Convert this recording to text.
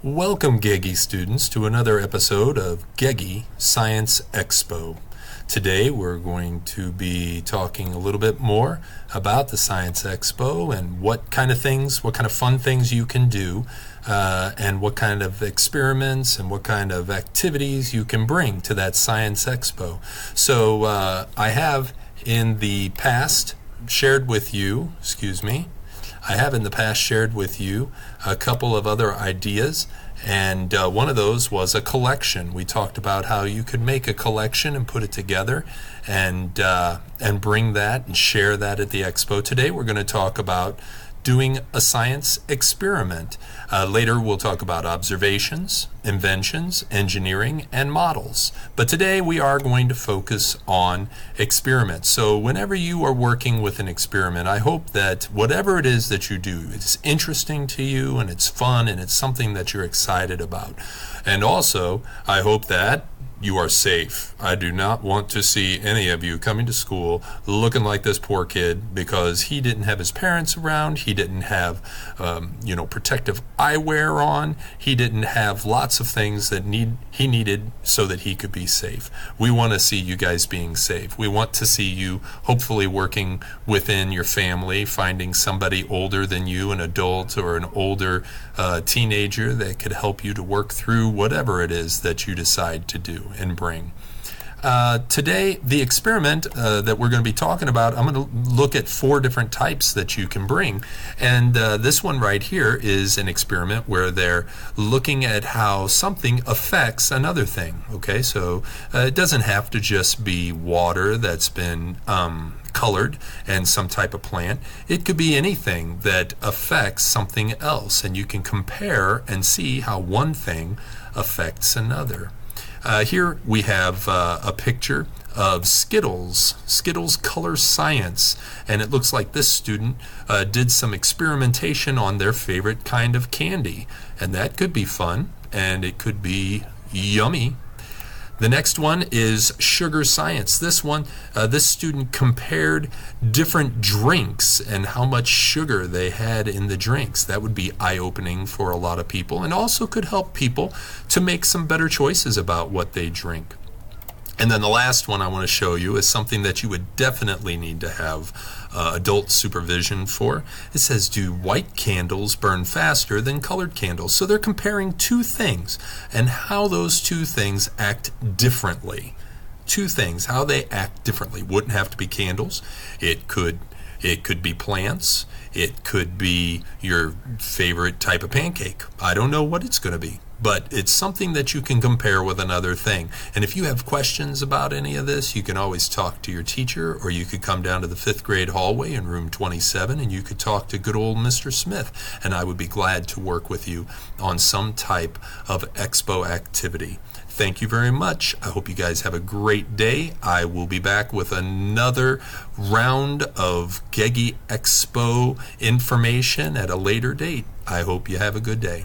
Welcome, Geggie students, to another episode of Geggie Science Expo. Today we're going to be talking a little bit more about the Science Expo and what kind of fun things you can do, and what kind of experiments and what kind of activities you can bring to that Science Expo. So I have in the past shared with you, a couple of other ideas, and one of those was a collection. We talked about how you could make a collection and put it together and bring that and share that at the expo. Today we're going to talk about doing a science experiment. Later we'll talk about observations, inventions, engineering, and models. But today we are going to focus on experiments. So whenever you are working with an experiment, I hope that whatever it is that you do, it's interesting to you and it's fun and it's something that you're excited about. And also, I hope that you are safe. I do not want to see any of you coming to school looking like this poor kid because he didn't have his parents around, he didn't have protective eyewear on, he didn't have lots of things that he needed so that he could be safe. We want to see you guys being safe. We want to see you hopefully working within your family, finding somebody older than you, an adult or an older teenager that could help you to work through whatever it is that you decide to do and bring. Today, the experiment that we're going to be talking about, I'm going to look at 4 different types that you can bring. And this one right here is an experiment where they're looking at how something affects another thing. Okay, so it doesn't have to just be water that's been colored and some type of plant. It could be anything that affects something else, and you can compare and see how one thing affects another. Here we have a picture of Skittles, Skittles Color Science, and it looks like this student did some experimentation on their favorite kind of candy, and that could be fun and it could be yummy. The next one is Sugar Science. This student compared different drinks and how much sugar they had in the drinks. That would be eye-opening for a lot of people and also could help people to make some better choices about what they drink. And then the last one I want to show you is something that you would definitely need to have adult supervision for. It says, do white candles burn faster than colored candles? So they're comparing 2 things and how those 2 things act differently. 2 things, how they act differently. Wouldn't have to be candles. It could be plants. It could be your favorite type of pancake. I don't know what it's going to be, but it's something that you can compare with another thing. And if you have questions about any of this, you can always talk to your teacher, or you could come down to the 5th grade hallway in room 27 and you could talk to good old Mr. Smith, and I would be glad to work with you on some type of expo activity. Thank you very much. I hope you guys have a great day. I will be back with another round of Geggie Expo information at a later date. I hope you have a good day.